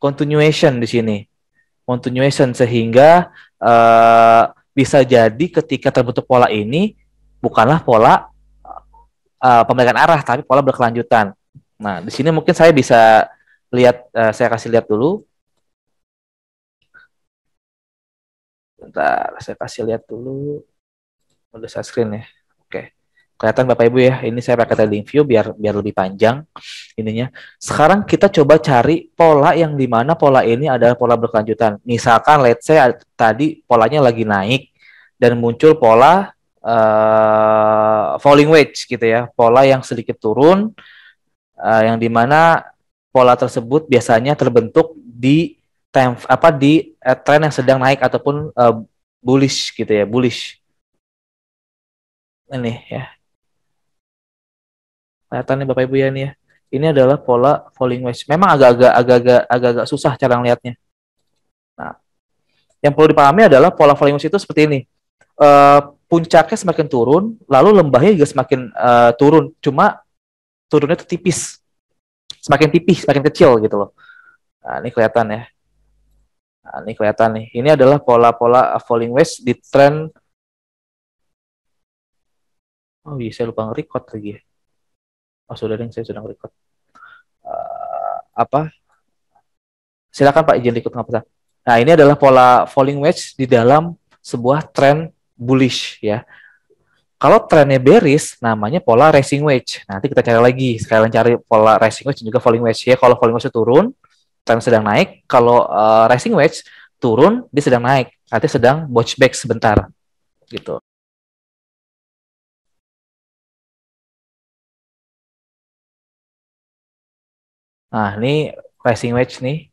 continuation di sini. Continuation sehingga uh, bisa jadi ketika terbentuk pola ini bukanlah pola pembalikan arah tapi pola berkelanjutan. Nah, di sini mungkin saya bisa lihat, saya kasih lihat dulu. Bentar, saya kasih lihat dulu. Udah saya screen ya. Oke. Kelihatan Bapak Ibu ya. Ini saya pakai trading view biar lebih panjang ininya. Sekarang kita coba cari pola yang di mana pola ini adalah pola berkelanjutan. Misalkan let's say tadi polanya lagi naik dan muncul pola falling wedge gitu ya. Pola yang sedikit turun, yang di mana pola tersebut biasanya terbentuk di tren yang sedang naik ataupun bullish gitu ya, bullish. Ini ya. Kelihatan nih Bapak Ibu ya nih ya. Ini adalah pola falling wedge. Memang agak-agak susah cara ngelihatnya. Nah, yang perlu dipahami adalah pola falling wedge itu seperti ini. Puncaknya semakin turun, lalu lembahnya juga semakin turun. Cuma turunnya itu tipis. Semakin tipis, semakin kecil gitu loh. Nah, ini kelihatan ya. Nah, ini kelihatan nih. Ini adalah pola-pola falling wedge di trend. Oh iya, saya lupa nge-record lagi ya. Oh, sudah deh, saya sudah nge-record. Apa? Silakan Pak izin ikut ngapain. Nah, ini adalah pola falling wedge di dalam sebuah trend bullish ya. Kalau trennya bearish, namanya pola rising wedge. Nanti kita cari lagi, sekalian cari pola rising wedge dan juga falling wedge ya. Kalau falling wedge turun, tren sedang naik. Kalau rising wedge turun, dia sedang naik. Nanti sedang bounce back sebentar gitu. Nah, ini rising wedge nih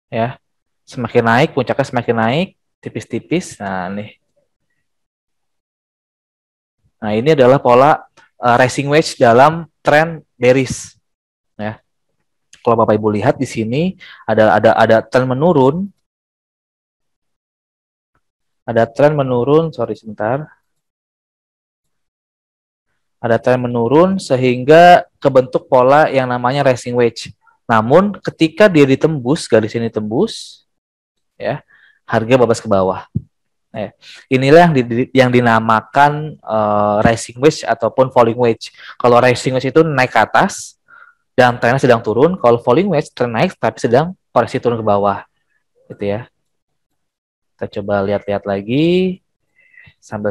ya. Semakin naik, puncaknya semakin naik, tipis-tipis. Nah, nih. Nah, ini adalah pola rising wedge dalam tren bearish ya. Kalau Bapak Ibu lihat di sini ada tren menurun. Ada tren menurun, sorry sebentar. Ada tren menurun sehingga kebentuk pola yang namanya rising wedge. Namun ketika dia ditembus, garis ini tembus ya, harga babas ke bawah. Ya. Inilah yang dinamakan rising wedge ataupun falling wedge. Kalau rising wedge itu naik ke atas dan trennya sedang turun, kalau falling wedge tren naik tapi sedang koreksi turun ke bawah. Gitu ya. Kita coba lihat-lihat lagi sambil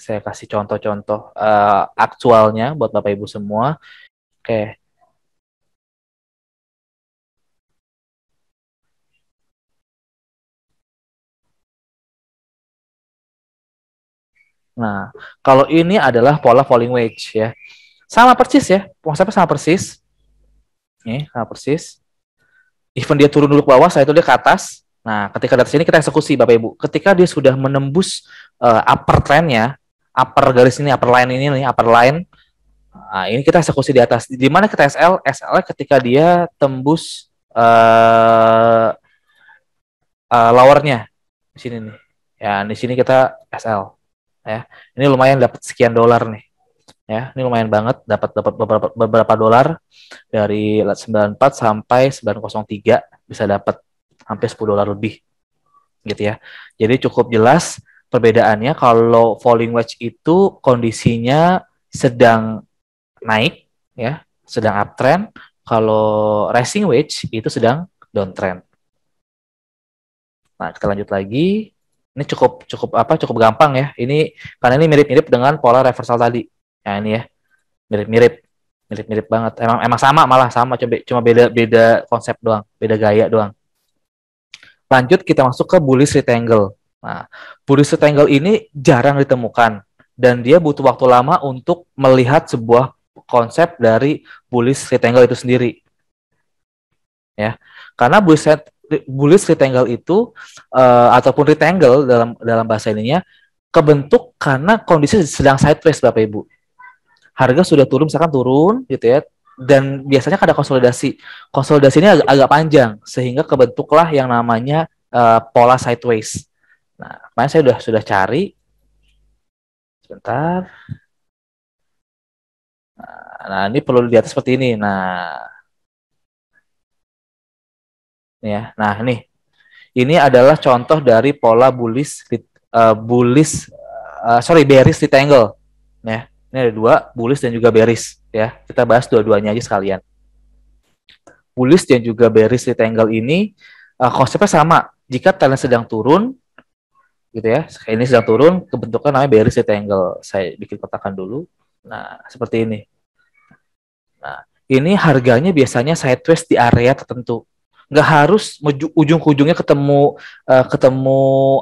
saya kasih contoh-contoh aktualnya buat Bapak Ibu semua. Oke. Nah, kalau ini adalah pola falling wedge ya. Sama persis ya, konsepnya sama persis. Nih, sama persis. Even dia turun dulu ke bawah, saya itu dia ke atas. Nah, ketika dari sini kita eksekusi Bapak Ibu. Ketika dia sudah menembus upper trendnya, upper garis ini, upper line ini nih, upper line. Nah, ini kita eksekusi di atas. Di mana kita SL? SL ketika dia tembus lowernya di sini nih. Ya, di sini kita SL. Ya, ini lumayan dapat sekian dolar nih. Ya, ini lumayan banget dapat beberapa dolar dari 94 sampai 903 bisa dapat hampir 10 dolar lebih gitu ya. Jadi cukup jelas perbedaannya kalau falling wedge itu kondisinya sedang naik ya, sedang uptrend. Kalau rising wedge itu sedang downtrend. Nah, kita lanjut lagi. Ini cukup gampang ya. Ini karena ini mirip-mirip dengan pola reversal tadi. Nah, ini ya. Mirip-mirip banget. Emang sama, malah sama, cuma beda konsep doang, beda gaya doang. Lanjut kita masuk ke bullish rectangle. Nah, bullish rectangle ini jarang ditemukan dan dia butuh waktu lama untuk melihat sebuah konsep dari bullish rectangle itu sendiri. Ya. Karena bullish rectangle itu ataupun rectangle dalam bahasa ininya kebentuk karena kondisi sedang sideways Bapak Ibu. Harga sudah turun, misalkan turun gitu ya, dan biasanya ada konsolidasi. Konsolidasi ini agak panjang sehingga kebentuklah yang namanya pola sideways. Nah, kemarin saya sudah cari sebentar. Nah, ini perlu dilihat seperti ini. Nah, Ya. Nah, nih. Ini adalah contoh dari pola bearish triangle. Ya. Ini ada dua, bullish dan juga bearish ya. Kita bahas dua-duanya aja sekalian. Bullish dan juga bearish triangle ini konsepnya sama. Jika trend sedang turun gitu ya. Ini sedang turun, kebentukan namanya bearish triangle. Saya bikin kotakan dulu. Nah, seperti ini. Nah, ini harganya biasanya sideways di area tertentu. Nggak harus ujung ke ujungnya ketemu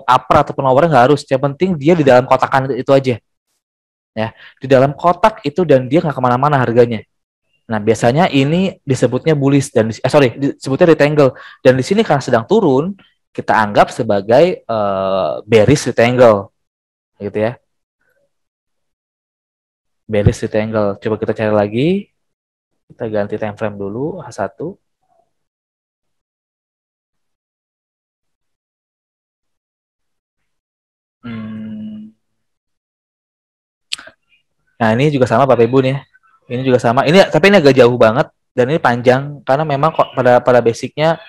upper ataupun lower, nggak harus. Yang penting dia di dalam kotakan itu aja. Ya, di dalam kotak itu dan dia nggak kemana-mana harganya. Nah, biasanya ini disebutnya bullish dan disebutnya rectangle. Dan di sini karena sedang turun, kita anggap sebagai bearish rectangle, gitu ya. Bearish rectangle. Coba kita cari lagi. Kita ganti time frame dulu H1. Nah, ini juga sama Bapak Ibu nih. Ini juga sama. Ini tapi ini agak jauh banget dan ini panjang karena memang kok pada basicnya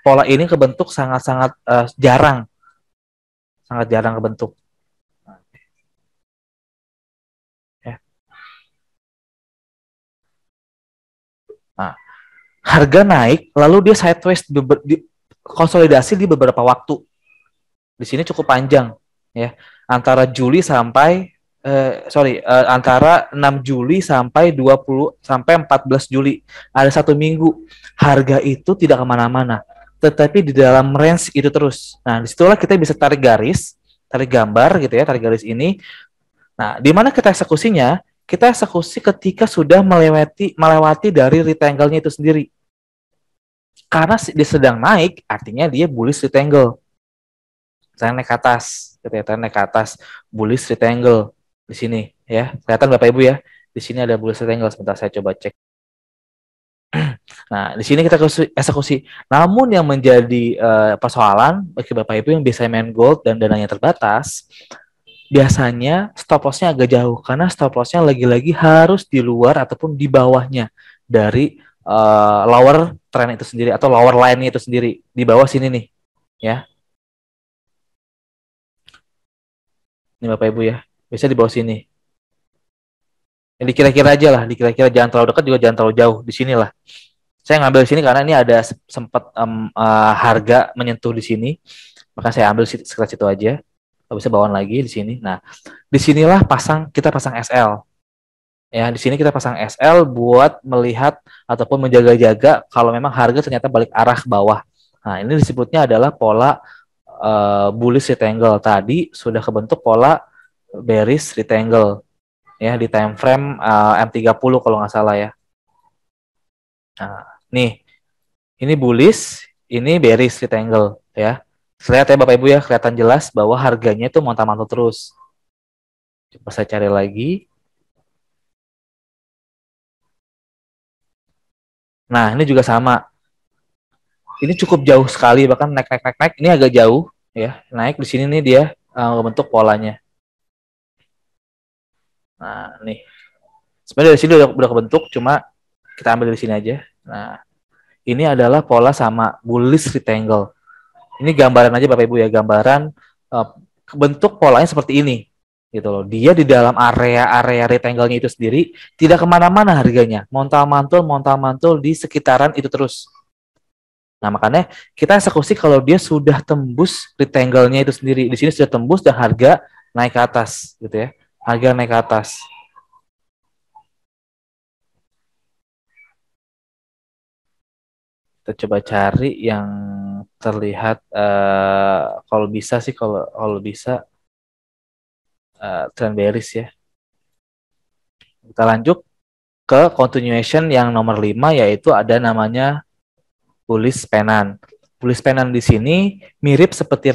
pola ini kebentuk sangat-sangat jarang, sangat jarang kebentuk. Ya. Nah, harga naik lalu dia sideways konsolidasi di beberapa waktu. Di sini cukup panjang ya. Antara Juli sampai antara 6 Juli sampai 14 Juli. Ada 1 minggu. Harga itu tidak kemana-mana. Tetapi di dalam range itu terus. Nah, disitulah kita bisa tarik garis, tarik gambar gitu ya, tarik garis ini. Nah, di mana kita eksekusinya? Kita eksekusi ketika sudah melewati dari rectangle-nya itu sendiri. Karena dia sedang naik, artinya dia bullish rectangle. Saya naik ke atas, kita naik ke atas, bullish rectangle di sini ya. Kelihatan Bapak Ibu ya. Di sini ada bullish rectangle. Sebentar saya coba cek. Nah, di sini kita eksekusi. Namun yang menjadi persoalan bagi Bapak Ibu yang biasanya main gold dan dananya terbatas, biasanya stop loss-nya agak jauh karena stop loss-nya lagi-lagi harus di luar ataupun di bawahnya dari lower trend itu sendiri atau lower line-nya itu sendiri. Di bawah sini nih, ya. Ini Bapak Ibu ya. Bisa di bawah sini. Ini kira-kira aja lah, dikira-kira jangan terlalu dekat juga jangan terlalu jauh. Di sinilah. Saya ngambil sini karena ini ada sempat harga menyentuh di sini. Maka saya ambil sekitar situ aja. Nggak bisa bawaan lagi di sini. Nah, disinilah kita pasang SL. Ya, di sini kita pasang SL buat melihat ataupun menjaga-jaga kalau memang harga ternyata balik arah ke bawah. Nah, ini disebutnya adalah pola bullish rectangle. Tadi sudah kebentuk pola bearish rectangle ya di time frame M30 kalau nggak salah ya. Nah, nih, ini bullish, ini bearish triangle ya. Lihat ya Bapak Ibu ya, kelihatan jelas bahwa harganya itu monta-mantul terus. Coba saya cari lagi. Nah, ini juga sama. Ini cukup jauh sekali, bahkan naik. Ini agak jauh ya. Naik di sini nih dia membentuk polanya. Nah, nih. Sebenarnya dari sini udah kebentuk, cuma kita ambil dari sini aja. Nah, ini adalah pola sama bullish rectangle. Ini gambaran aja Bapak Ibu ya, gambaran bentuk polanya seperti ini gitu loh. Dia di dalam area rectangle-nya itu sendiri tidak kemana-mana harganya, montal-mantul di sekitaran itu terus. Nah, makanya kita eksekusi kalau dia sudah tembus rectangle-nya itu sendiri. Di sini sudah tembus dan harga naik ke atas gitu ya. Harga naik ke atas. Kita coba cari yang terlihat kalau bisa sih kalau bisa trend bearish ya. Kita lanjut ke continuation yang nomor 5 yaitu ada namanya bullish pennant. Bullish pennant di sini mirip seperti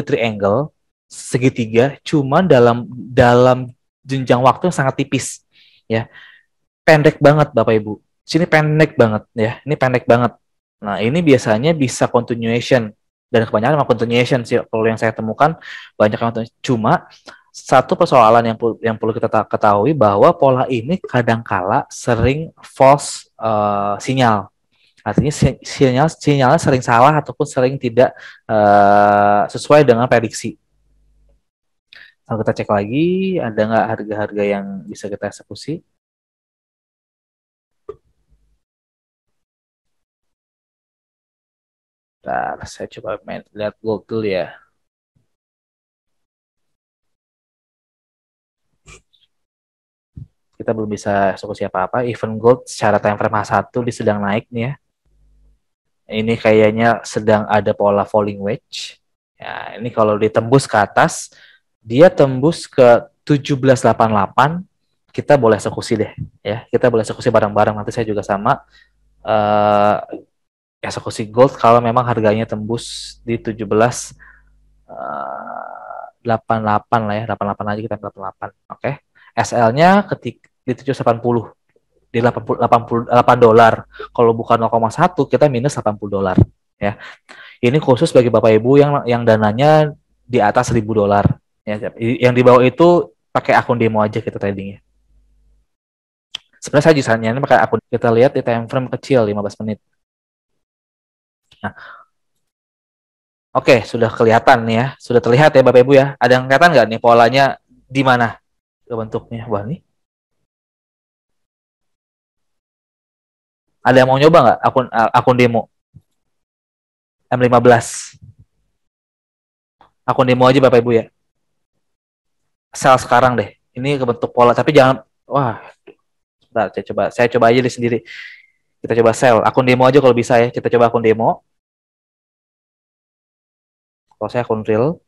triangle segitiga, cuman dalam jenjang waktu yang sangat tipis ya. Pendek banget Bapak Ibu. Sini pendek banget ya. Ini pendek banget. Nah, ini biasanya bisa continuation dan kebanyakan memang continuation sih kalau yang saya temukan banyak yang cuma satu persoalan yang perlu kita ketahui bahwa pola ini kadangkala sering false sinyal. Artinya sinyalnya sering salah ataupun sering tidak sesuai dengan prediksi. Kalau kita cek lagi, ada nggak harga-harga yang bisa kita eksekusi? Bentar, saya coba lihat gold dulu ya. Kita belum bisa eksekusi apa-apa. Even gold secara time frame H1 dia sedang naik nih ya. Ini kayaknya sedang ada pola falling wedge. Ya, ini kalau ditembus ke atas, dia tembus ke 1788, kita boleh eksekusi deh ya. Kita boleh eksekusi bareng-bareng. Nanti saya juga sama uh, eksekusi gold kalau memang harganya tembus di 1788 lah ya, 88 aja kita 88. Oke. SL-nya ketik di 780 di 88 dolar. Kalau bukan 0,1 kita minus 80 dolar ya. Ini khusus bagi Bapak Ibu yang dananya di atas 1.000 dolar ya. Yang di bawah itu pakai akun demo aja kita tradingnya. Sebenarnya saya jurusannya pakai akun. Kita lihat di time frame kecil 15 menit. Nah, oke, sudah kelihatan nih ya. Sudah terlihat ya Bapak Ibu ya. Ada yang kelihatan nggak nih polanya di mana bentuknya? Wah, nih. Ada yang mau nyoba nggak akun demo M15? Akun demo aja Bapak Ibu ya. Sel sekarang deh. Ini kebentuk pola, tapi jangan, wah, bentar, saya coba aja di sendiri. Kita coba sel, akun demo aja kalau bisa ya. Kita coba akun demo. Kalau saya akun real,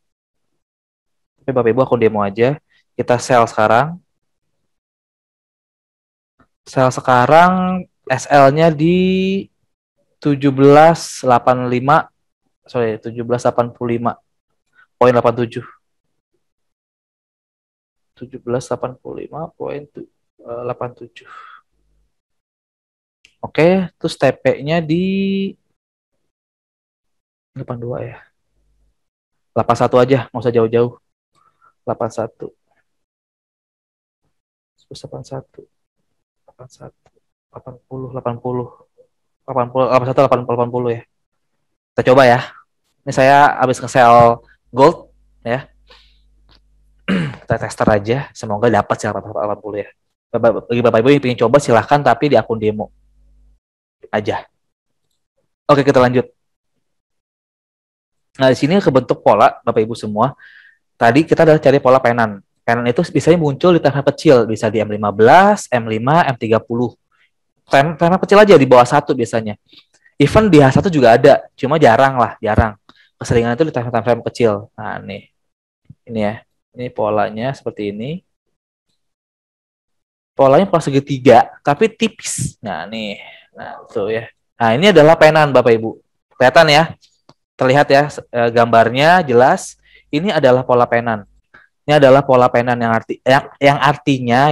tapi Bapak Ibu akun demo aja. Kita sel sekarang. Sel sekarang SL-nya di 1785, sorry, 1785,87. 1785,87. Oke, terus TP-nya di 82 ya. 81 aja, nggak usah jauh-jauh. 81. Terus 81. 81. 80, 80. 80, 81, 80, 80 ya. Kita coba ya. Ini saya habis nge-sell gold ya. Kita tester aja. Semoga dapat sih 80 ya. Bagi Bapak Ibu yang ingin coba silahkan, tapi di akun demo aja. Oke, kita lanjut. Nah, di sini kebentuk pola Bapak Ibu semua. Tadi kita udah cari pola penan. Penan itu biasanya muncul di time kecil, bisa di M15, M5, M30. Time kecil aja di bawah 1 biasanya. Even di H1 juga ada, cuma jarang lah, jarang. Keseringan itu di time frame kecil. Nah, nih. Ini ya. Ini polanya seperti ini. Polanya pola segitiga, tapi tipis. Nah, nih. Nah, tuh ya. Nah, ini adalah penan Bapak Ibu. Kelihatan ya? Terlihat ya gambarnya jelas. Ini adalah pola penan. Ini adalah pola penan yang artinya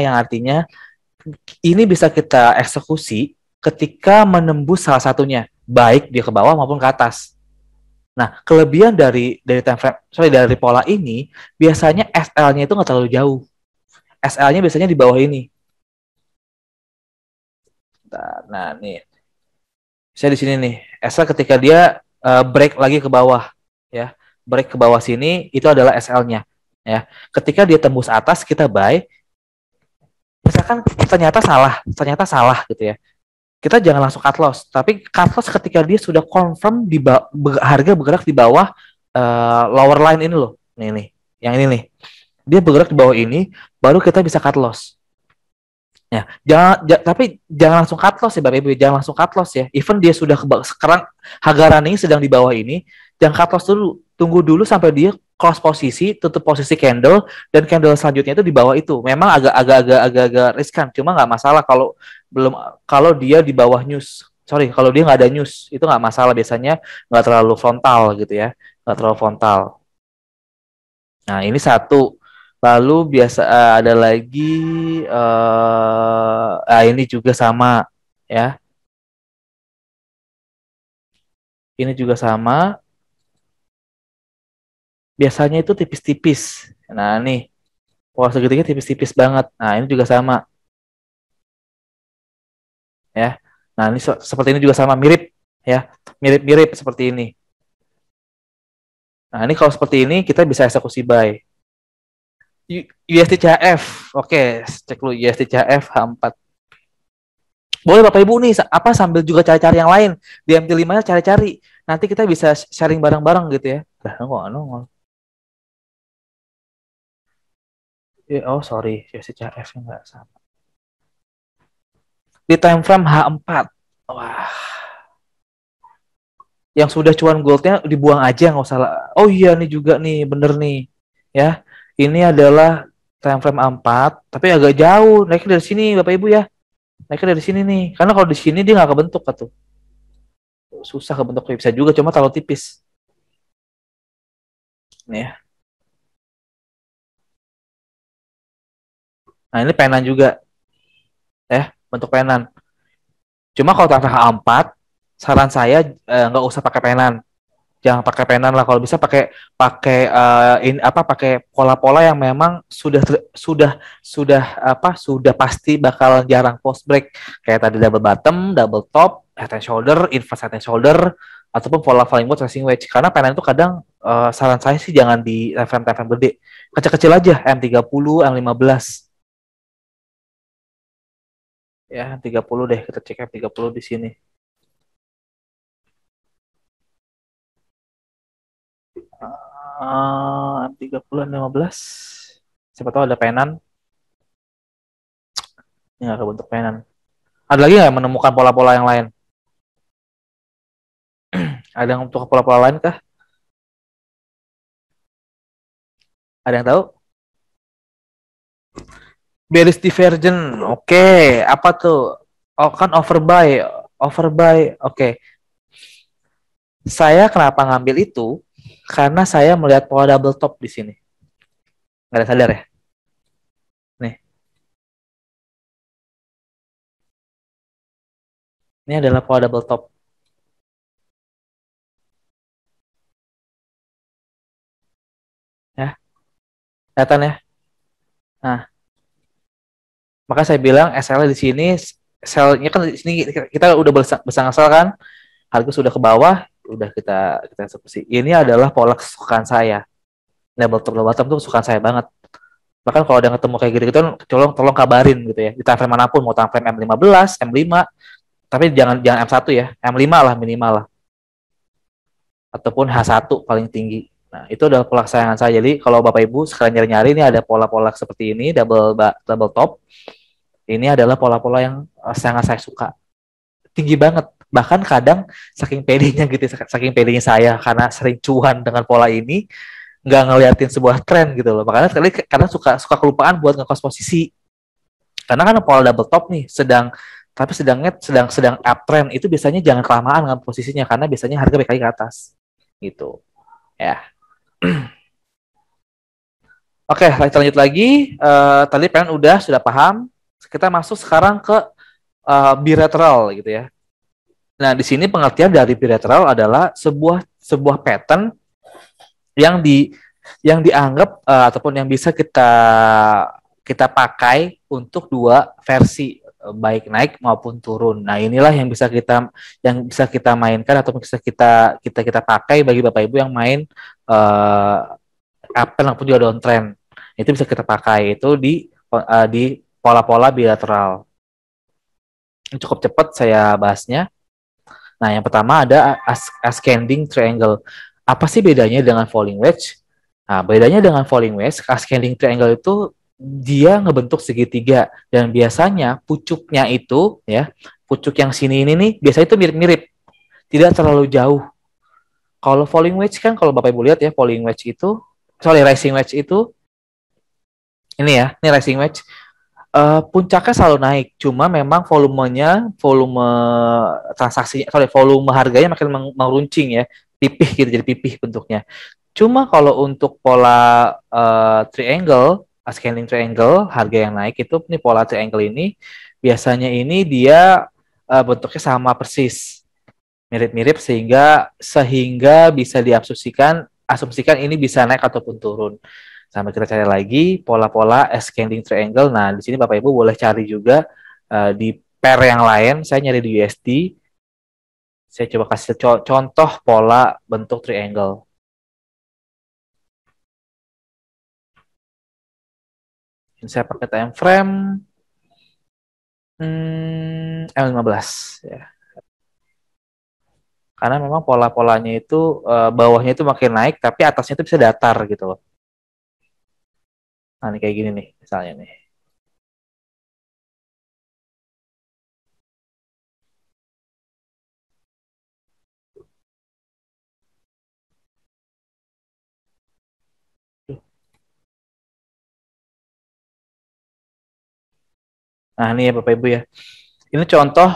ini bisa kita eksekusi ketika menembus salah satunya, baik dia ke bawah maupun ke atas. Nah, kelebihan dari pola ini biasanya SL-nya itu nggak terlalu jauh. SL-nya biasanya di bawah ini. Nah, nih. Saya di sini nih. SL ketika dia break lagi ke bawah, ya. Break ke bawah sini itu adalah SL-nya, ya. Ketika dia tembus atas kita buy. Misalkan ternyata salah gitu ya. Kita jangan langsung cut loss, tapi cut loss ketika dia sudah confirm harga bergerak di bawah lower line ini loh. Nih, yang ini nih. Dia bergerak di bawah ini, baru kita bisa cut loss. Ya, tapi jangan langsung cut loss ya Bapak Ibu, jangan langsung cut loss ya. Even dia sudah sekarang harga running sedang di bawah ini, jangan cut loss dulu. Tunggu dulu sampai dia cross posisi, tutup posisi candle, dan candle selanjutnya itu di bawah itu. Memang agak riskan, cuma nggak masalah kalau dia di bawah news. Sorry, kalau dia nggak ada news, itu nggak masalah, biasanya nggak terlalu frontal gitu ya, nggak terlalu frontal. Nah, ini satu. Lalu ada lagi ini juga sama ya. Ini juga sama. Biasanya itu tipis-tipis. Nah, nih. Pola segitiga tipis-tipis banget. Nah, ini juga sama ya. Nah, ini seperti ini juga sama, mirip ya. Mirip-mirip seperti ini. Nah, ini kalau seperti ini kita bisa eksekusi buy. USD CHF. Oke, cek dulu USD CHF H4. Boleh Bapak Ibu nih apa sambil juga cari-cari yang lain. Di MT5-nya cari-cari. Nanti kita bisa sharing bareng-bareng gitu ya. Lah, nongol. Oh, sorry, USD CHF-nya nggak sama. Di time frame H4. Wah, yang sudah cuan goldnya dibuang aja, nggak usah. Oh iya nih juga nih, bener nih ya. Ini adalah time frame 4, tapi agak jauh. Naiknya dari sini Bapak Ibu ya. Naiknya dari sini nih, karena kalau di sini dia nggak kebentuk tuh. Susah kebentuk, bisa juga, cuma terlalu tipis nih ya. Nah, ini penan juga ya, bentuk penan. Cuma kalau time frame H4, saran saya nggak usah pakai penan. Jangan pakai penan lah, kalau bisa pakai pakai pakai pola-pola yang memang sudah pasti bakal jarang post break, kayak tadi double bottom, double top, head and shoulder, inverse head and shoulder, ataupun pola falling wedge, racing wedge. Karena penan itu kadang saran saya sih jangan di time frame gede, kecil-kecil aja, M30, M15 ya, 30 deh, kita cek M30 di sini. 30 15, siapa tahu ada penan. Ini nggak kebentuk penan. Ada lagi nggak menemukan pola-pola yang lain? Ada yang untuk pola-pola lain kah? Ada yang tahu? Bearish divergent. Oke, apa tuh? Oh, kan overbuy. Overbuy. Oke. Saya kenapa ngambil itu? Karena saya melihat pola double top di sini. Nggak ada sadar ya? Nih, ini adalah pola double top. Ya, kelihatan ya? Nah, maka saya bilang SL di sini, selnya kan di sini kita udah besar kan, harga sudah ke bawah, udah kita eksekusi. Ini adalah pola kesukaan saya. Double bottom tuh kesukaan saya banget. Bahkan kalau ada yang ketemu kayak gitu-gitu, tolong kabarin gitu ya. Di time frame manapun, mau time frame M15, M5, tapi jangan M1 ya, M5 lah minimal lah. Ataupun H1 paling tinggi. Nah, itu adalah pola kesayangan saya. Jadi kalau Bapak Ibu sekalian nyari-nyari, ini ada pola-pola seperti ini, double top. Ini adalah pola-pola yang sangat saya suka. Tinggi banget. Bahkan kadang saking pedenya gitu, saking pedenya saya karena sering cuan dengan pola ini, nggak ngeliatin sebuah tren gitu loh. Makanya kadang suka kelupaan buat ngekos posisi. Karena kan pola double top nih, sedang uptrend, itu biasanya jangan kelamaan dengan posisinya karena biasanya harga BKI ke atas. Gitu. Ya. Oke, kita lanjut lagi. Tadi pengen sudah paham. Kita masuk sekarang ke bilateral gitu ya. Nah, di sini pengertian dari bilateral adalah sebuah pattern yang dianggap ataupun yang bisa kita pakai untuk dua versi, baik naik maupun turun. Nah, inilah yang bisa kita mainkan ataupun bisa kita pakai bagi Bapak Ibu yang main uptrend maupun juga downtrend. Itu bisa kita pakai itu di pola-pola bilateral. Cukup cepat saya bahasnya. Nah, yang pertama ada ascending triangle. Apa sih bedanya dengan falling wedge? Nah, bedanya dengan falling wedge, ascending triangle itu dia ngebentuk segitiga dan biasanya pucuknya itu ya, pucuk yang sini ini nih biasanya itu mirip-mirip, tidak terlalu jauh. Kalau falling wedge kan kalau Bapak Ibu lihat ya, rising wedge itu ini ya, ini rising wedge. Puncaknya selalu naik, cuma memang volume volume harganya makin meruncing ya, pipih gitu, jadi pipih bentuknya. Cuma kalau untuk pola triangle, ascending triangle, harga yang naik itu, nih pola triangle ini, biasanya ini dia bentuknya sama persis, mirip-mirip sehingga bisa asumsikan ini bisa naik ataupun turun. Sampai kita cari lagi pola-pola ascending triangle. Nah, di sini Bapak Ibu boleh cari juga di pair yang lain. Saya nyari di USD. Saya coba kasih contoh pola bentuk triangle. Ini saya pakai time frame M15 ya. Karena memang pola-polanya itu bawahnya itu makin naik, tapi atasnya itu bisa datar gitu loh. Nah, ini kayak gini nih, misalnya nih. Nah, ini ya Bapak Ibu ya. Ini contoh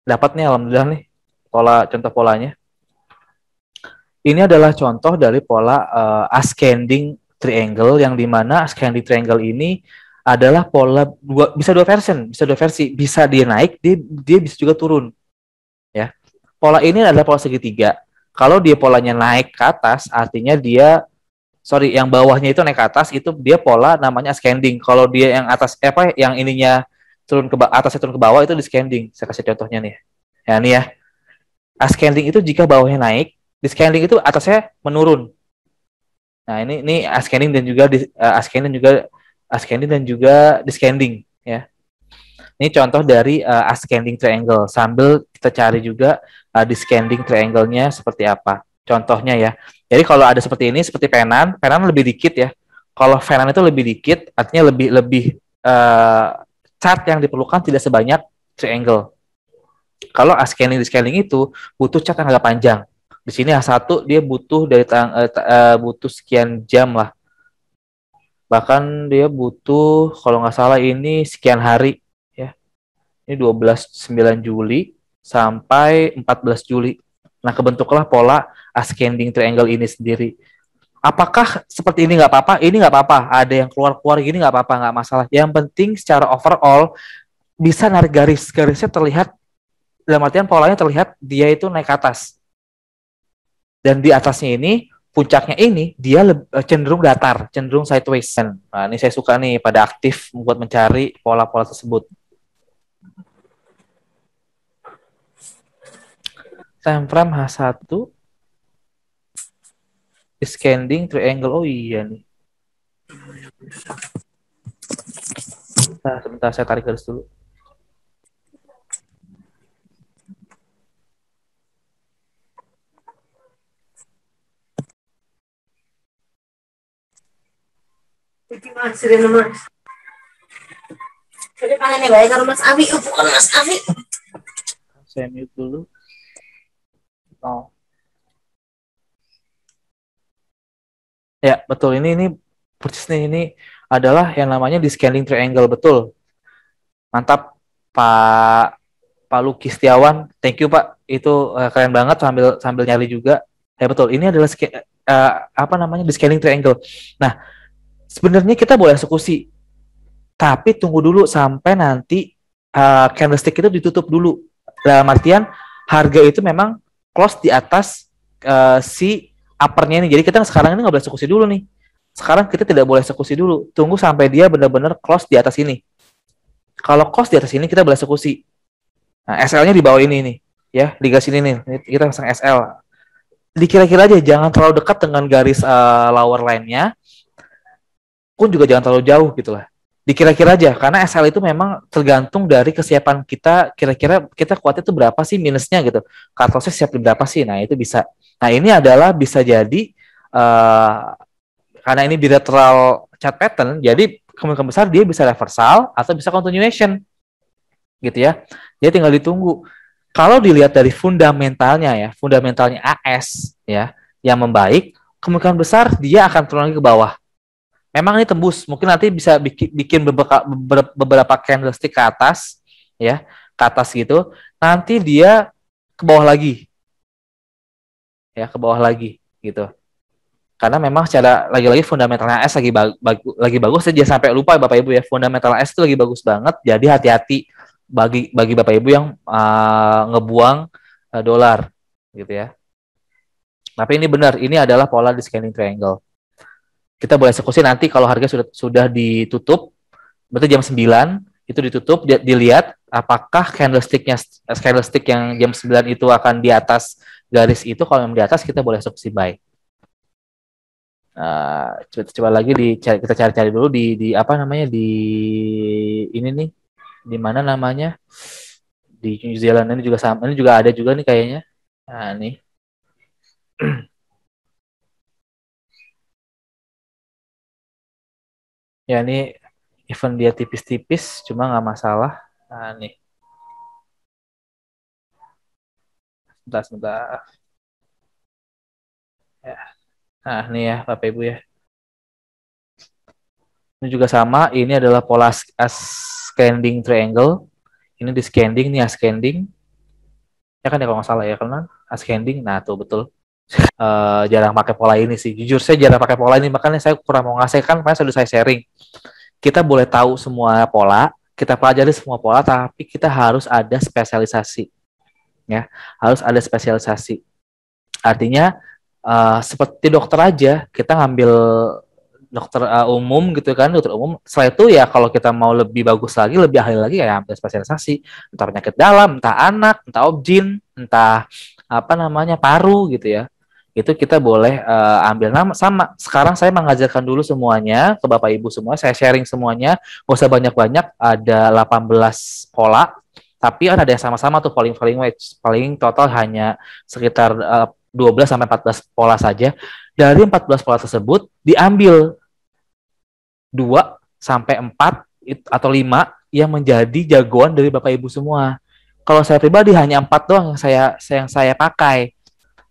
dapat nih alhamdulillah nih contoh polanya. Ini adalah contoh dari pola ascending triangle yang dimana ascending triangle ini adalah pola bisa dua versi, bisa dia naik, dia bisa juga turun, ya. Pola ini adalah pola segitiga. Kalau dia polanya naik ke atas, artinya yang bawahnya itu naik ke atas, itu dia pola namanya ascending. Kalau dia yang atas yang ininya turun ke atasnya turun ke bawah itu descending. Saya kasih contohnya nih. Ya nih ya. Ascending itu jika bawahnya naik, descending itu atasnya menurun. Nah, ini ascending dan juga ascending dan juga descending ya. Ini contoh dari ascending triangle. Sambil kita cari juga descending triangle-nya seperti apa. Contohnya ya. Jadi kalau ada seperti ini, seperti penan lebih dikit ya. Kalau penan itu lebih dikit, artinya lebih chart yang diperlukan tidak sebanyak triangle. Kalau ascending descending itu butuh chart yang agak panjang. Di sini A1 dia butuh butuh sekian jam lah. Bahkan dia butuh kalau nggak salah ini sekian hari ya. Ini 9 Juli sampai 14 Juli. Nah, kebentuklah pola ascending triangle ini sendiri. Apakah seperti ini nggak apa-apa? Ini nggak apa-apa. Ada yang keluar-keluar gini nggak apa-apa, nggak masalah. Yang penting secara overall bisa narik garisnya terlihat, dalam artian polanya terlihat dia itu naik ke atas. Dan di atasnya ini, puncaknya ini, dia cenderung datar, cenderung sideways. Nah, ini saya suka nih pada aktif buat mencari pola-pola tersebut. Time frame H1, descending triangle. Oh iya nih. Sebentar saya tarik garis dulu. Saya mute dulu. Oh. Ya, betul. Ini persis nih, ini adalah yang namanya descending triangle, betul. Mantap, Pak Luki Setiawan. Thank you, Pak. Itu keren banget sambil nyari juga. Ya, betul. Ini adalah apa namanya descending triangle. Nah, sebenarnya kita boleh eksekusi, tapi tunggu dulu sampai nanti candlestick itu ditutup dulu. Dalam artian harga itu memang close di atas si uppernya ini. Jadi kita sekarang ini nggak boleh eksekusi dulu nih. Sekarang kita tidak boleh eksekusi dulu. Tunggu sampai dia benar-benar close di atas ini. Kalau close di atas ini kita boleh eksekusi. Nah, SL-nya di bawah ini nih. Ya, di garis ini nih. Kita pasang SL. Dikira-kira aja jangan terlalu dekat dengan garis lower line-nya. Pun juga jangan terlalu jauh gitu lah. Dikira-kira aja, karena SL itu memang tergantung dari kesiapan kita, kira-kira kita kuatnya itu berapa sih minusnya gitu. Cut loss-nya siap berapa sih, nah itu bisa. Nah ini adalah bisa jadi, karena ini bilateral chart pattern, jadi kemungkinan besar dia bisa reversal atau bisa continuation. Gitu ya. Dia tinggal ditunggu. Kalau dilihat dari fundamentalnya ya, fundamentalnya AS ya, yang membaik, kemungkinan besar dia akan turun lagi ke bawah. Memang ini tembus, mungkin nanti bisa bikin beberapa candlestick ke atas, ya, ke atas gitu. Nanti dia ke bawah lagi, ya, ke bawah lagi, gitu. Karena memang secara lagi-lagi fundamentalnya AS lagi bagus, saya jangan sampai lupa Bapak Ibu ya, fundamental AS itu lagi bagus banget. Jadi hati-hati bagi Bapak Ibu yang ngebuang dolar, gitu ya. Tapi ini benar, ini adalah pola descending triangle. Kita boleh eksekusi nanti kalau harga sudah ditutup, berarti jam 9 itu ditutup, dilihat apakah candlestick yang jam 9 itu akan di atas garis itu. Kalau yang di atas kita boleh eksekusi buy. Coba lagi kita cari-cari dulu di apa namanya di ini nih, di mana namanya, di New Zealand ini juga sama, ini juga ada juga nih kayaknya. Nah nih ya ini event dia tipis-tipis cuma nggak masalah. Nah nih sebentar ya. Nah nih ya Bapak Ibu ya, ini juga sama, ini adalah pola ascending triangle. Ini di ascending nih, ascending ya kan ya kalau nggak salah ya kan, ascending. Nah tuh betul. Jarang pakai pola ini sih, jujur saya jarang pakai pola ini, makanya saya kurang mau ngasih, kan makanya sudah saya sharing. Kita boleh tahu semua pola, kita pelajari semua pola, tapi kita harus ada spesialisasi ya, harus ada spesialisasi. Artinya seperti dokter aja, kita ngambil dokter umum gitu kan, dokter umum. Setelah itu ya kalau kita mau lebih bagus lagi, lebih ahli lagi ya ambil spesialisasi, entah penyakit dalam, entah anak, entah obgyn, entah apa namanya paru gitu ya. Itu kita boleh ambil nama sama. Sekarang saya mengajarkan dulu semuanya ke Bapak Ibu semua, saya sharing semuanya, nggak usah banyak-banyak, ada 18 pola, tapi kan ada yang sama-sama tuh falling wedge. Paling total hanya sekitar 12 sampai 14 pola saja. Dari 14 pola tersebut diambil 2 sampai 4 atau 5 yang menjadi jagoan dari Bapak Ibu semua. Kalau saya pribadi hanya 4 doang yang saya pakai.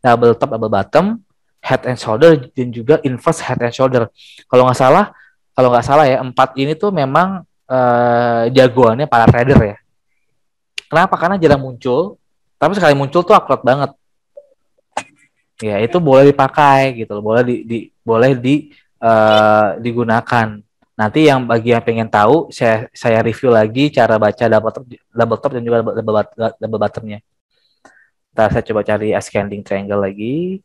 Double top, double bottom, head and shoulder, dan juga inverse head and shoulder. Kalau nggak salah ya, 4 ini tuh memang jagoannya para trader ya. Kenapa? Karena jarang muncul, tapi sekali muncul tuh akurat banget. Ya itu boleh dipakai gitu, digunakan. Nanti yang bagi yang pengen tahu, saya review lagi cara baca double top dan juga double bottomnya. Ntar saya coba cari ascending triangle lagi.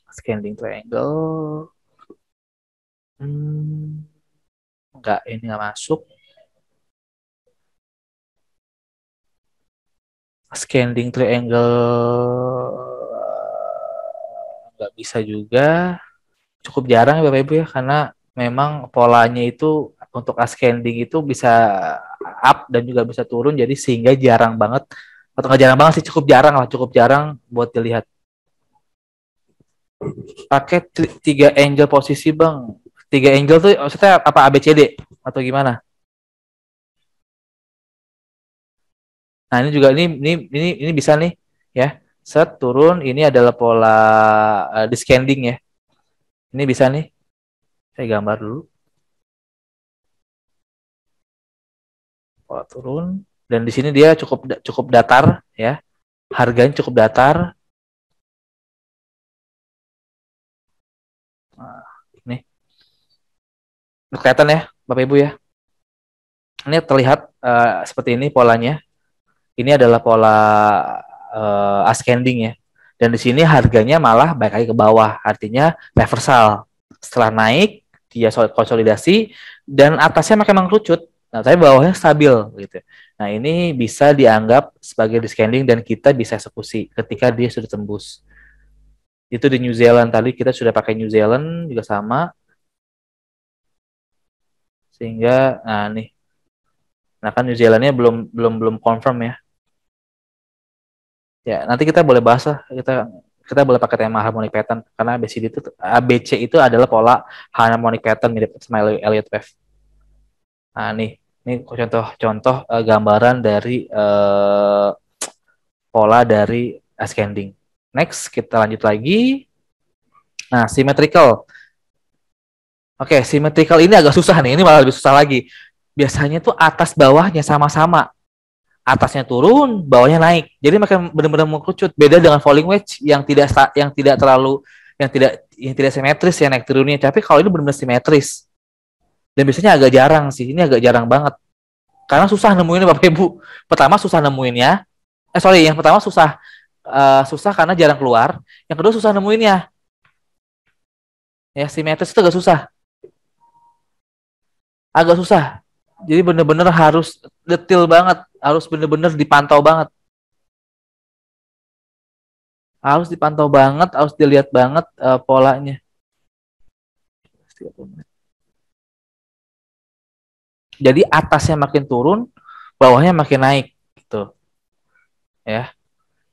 Ascending triangle. Enggak, ini nggak masuk. Ascending triangle nggak bisa juga. Cukup jarang ya Bapak Ibu ya, karena memang polanya itu untuk ascending itu bisa up dan juga bisa turun, jadi sehingga jarang banget, atau nggak jarang banget sih, cukup jarang buat dilihat. Pakai 3 angel posisi Bang. 3 angel tuh maksudnya apa, ABCD atau gimana? Nah ini juga ini bisa nih ya, set turun, ini adalah pola descending ya. Ini bisa nih, saya gambar dulu. Pola turun, dan di sini dia cukup datar ya, harganya cukup datar. Nah, nih kelihatan ya Bapak Ibu ya, ini terlihat seperti ini polanya. Ini adalah pola ascending ya, dan di sini harganya malah balik lagi ke bawah, artinya reversal. Setelah naik dia konsolidasi dan atasnya makin mengkerucut, nah tapi bawahnya stabil gitu. Nah ini bisa dianggap sebagai descending dan kita bisa eksekusi ketika dia sudah tembus. Itu di New Zealand, tadi kita sudah pakai New Zealand juga sama, sehingga nah nih, nah kan New Zealandnya belum confirm ya. Ya nanti kita boleh bahas lah, kita boleh pakai tema harmonic pattern, karena ABC itu adalah pola harmonic pattern mirip sama Elliott wave. Nah ini contoh gambaran dari pola dari ascending. Next kita lanjut lagi. Nah symmetrical. Oke, symmetrical ini agak susah nih, ini malah lebih susah lagi. Biasanya tuh atas bawahnya sama-sama, atasnya turun, bawahnya naik. Jadi makin benar-benar mengkerucut. Beda dengan falling wedge yang tidak terlalu yang tidak simetris ya naik turunnya. Tapi kalau ini benar-benar simetris. Dan biasanya agak jarang sih. Ini agak jarang banget. Karena susah nemuinnya Bapak Ibu. Pertama susah nemuinnya. Sorry, yang pertama susah. Susah karena jarang keluar. Yang kedua susah nemuinnya. Ya, simetris itu agak susah. Agak susah. Jadi bener-bener harus detail banget. Harus bener-bener dipantau banget. Harus dipantau banget, harus dilihat banget polanya. Jadi atasnya makin turun, bawahnya makin naik gitu. Ya.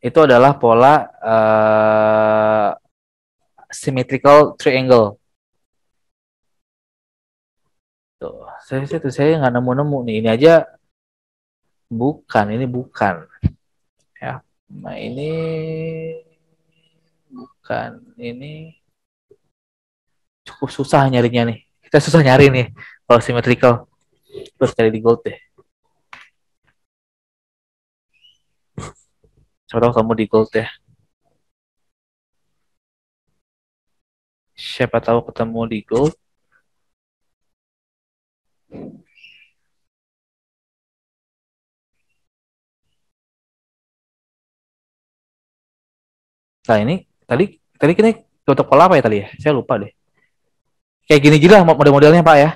Itu adalah pola symmetrical triangle. Tuh, saya nggak nemu-nemu nih. Ini aja bukan, ini bukan. Ya, nah ini bukan, ini cukup susah nyarinya nih. Kita susah nyari nih kalau symmetrical. Terus cari di gold deh. Coba kamu di gold ya. Siapa tahu ketemu di gold. Nah ini tadi tadi kita untuk pola apa ya tadi ya? Saya lupa deh. Kayak gini-gini lah model-modelnya Pak ya.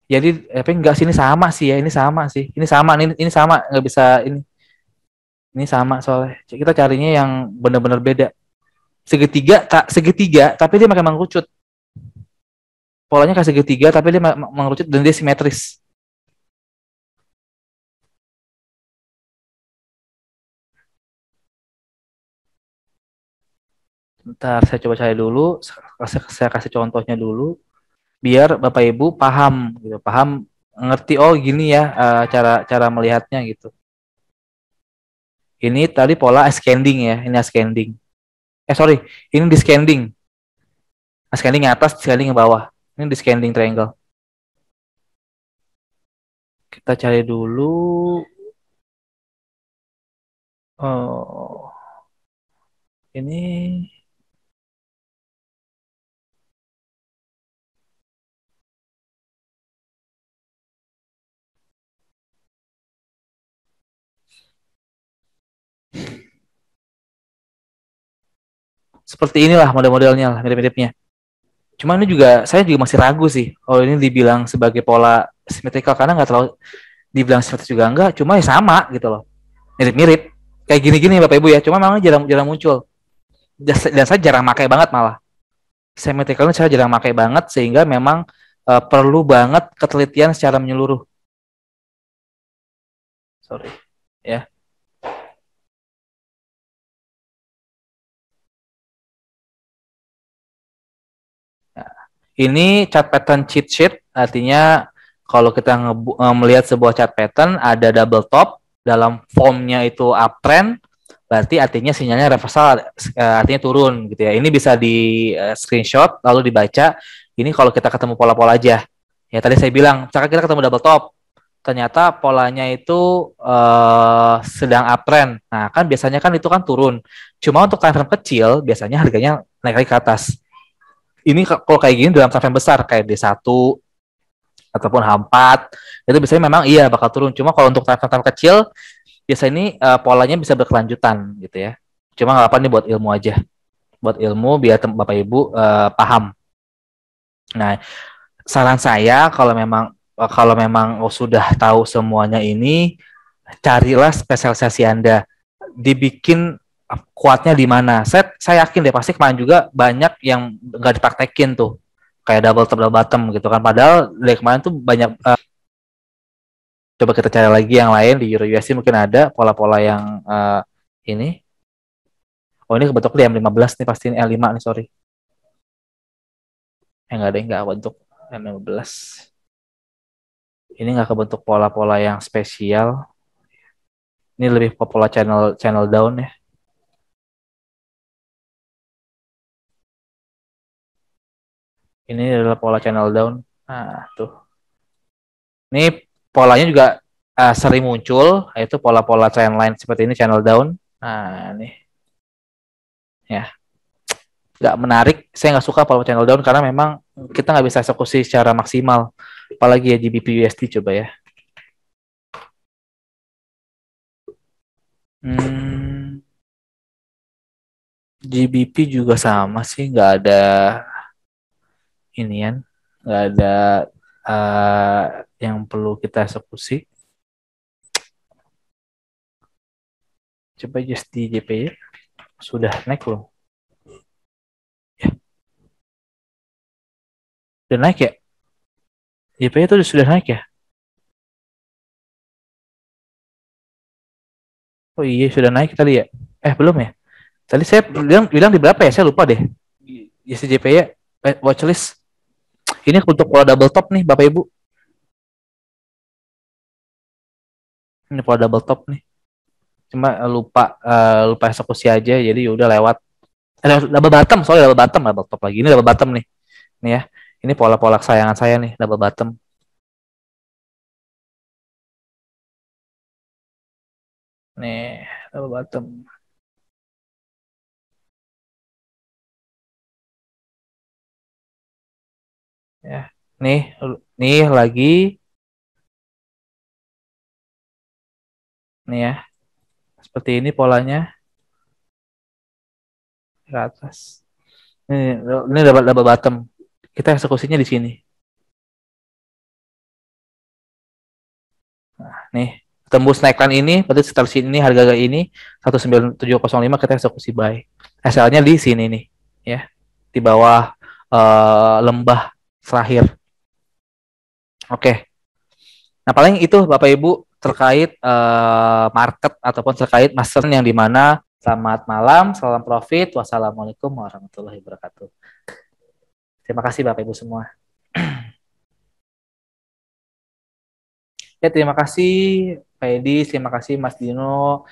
Jadi tapi enggak sih ini sama sih ya. Ini sama sih. Ini sama nggak bisa ini. Ini sama soalnya. Kita carinya yang benar-benar beda. Segitiga tak segitiga tapi dia makin mengerucut. Polanya kayak segitiga tapi dia mengerucut dan dia simetris. Ntar saya coba cari dulu, saya kasih contohnya dulu, biar Bapak Ibu paham, gitu, paham, ngerti oh gini ya cara cara melihatnya gitu. Ini tadi pola ascending ya, ini ascending. Sorry, ini descending. Ascending yang atas, descending yang bawah. Ini descending triangle. Kita cari dulu. Oh, ini seperti inilah model-modelnya lah, mirip-miripnya. Cuma ini juga saya juga masih ragu sih. Oh ini dibilang sebagai pola simetrikal karena nggak terlalu dibilang simetris juga enggak. Cuma ya sama gitu loh, mirip-mirip. Kayak gini-gini Bapak Ibu ya. Cuma memang jarang-jarang muncul. Dan saya jarang pakai banget malah. Simetrikal ini saya jarang pakai banget sehingga memang perlu banget ketelitian secara menyeluruh. Sorry ya. Nah, ini chart pattern cheat sheet artinya kalau kita melihat sebuah chart pattern ada double top dalam formnya itu uptrend berarti artinya sinyalnya reversal artinya turun gitu ya. Ini bisa di screenshot lalu dibaca. Ini kalau kita ketemu pola-pola aja. Ya tadi saya bilang, misalkan kita ketemu double top, ternyata polanya itu sedang uptrend. Nah, kan biasanya kan itu kan turun. Cuma untuk time frame kecil biasanya harganya naik lagi ke atas. Ini kalau kayak gini dalam time frame besar kayak D1 ataupun H4 itu biasanya memang iya bakal turun. Cuma kalau untuk time frame kecil biasanya ini polanya bisa berkelanjutan gitu ya. Cuma nggak apa nih buat ilmu aja. Buat ilmu biar Bapak Ibu paham. Nah, saran saya kalau memang sudah tahu semuanya ini, carilah spesialisasi Anda. Dibikin kuatnya di mana. Saya yakin deh pasti kemarin juga banyak yang nggak dipraktekin tuh. Kayak double top double bottom gitu kan. Padahal dari kemarin tuh banyak coba kita cari lagi yang lain di Euro USD mungkin ada pola-pola yang ini. Oh ini kebetulan di M15 nih pasti ini L5 nih sorry. Enggak ada enggak bentuk M15. Ini nggak kebentuk pola-pola yang spesial. Ini lebih ke pola channel channel down ya. Ini adalah pola channel down. Nah, tuh. Ini polanya juga sering muncul, yaitu pola-pola trendline seperti ini channel down. Nah, ini ya nggak menarik. Saya nggak suka pola channel down karena memang kita nggak bisa eksekusi secara maksimal. Apalagi ya GBP USD coba ya. GBP juga sama sih, nggak ada inian, nggak ada yang perlu kita eksekusi. Coba just di JPY sudah naik loh. Ya, udah naik ya? JPY itu sudah naik ya? Oh iya sudah naik tadi ya? Belum ya? Tadi saya bilang di berapa ya? Saya lupa deh. JPY watchlist. Ini untuk pola double top nih Bapak Ibu. Ini pola double top nih. Cuma lupa eksekusi aja, jadi udah lewat. Double bottom, soalnya double top lagi. Ini double bottom nih. Nih ya. Ini pola-pola kesayangan saya nih, double bottom. Nih, double bottom. Ya. Nih, nih lagi nih ya. Seperti ini polanya ke atas. Ini double bottom. Kita eksekusinya di sini. Nih, tembus naikkan ini, berarti sekitar sini harga ini 19705 kita eksekusi buy. SL-nya di sini nih, ya. Di bawah lembah terakhir. Oke. Nah, paling itu Bapak Ibu terkait market ataupun terkait master yang di mana. Selamat malam, salam profit. Wassalamualaikum warahmatullahi wabarakatuh. Terima kasih Bapak Ibu semua. Ya, terima kasih Pak Edi, terima kasih Mas Dino,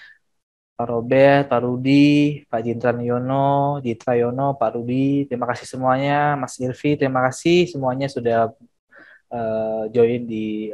Pak Robert, Pak Rudi, Pak Jintran Yono, Jitra Yono, Pak Rudi, terima kasih semuanya, Mas Irvi, terima kasih semuanya sudah join di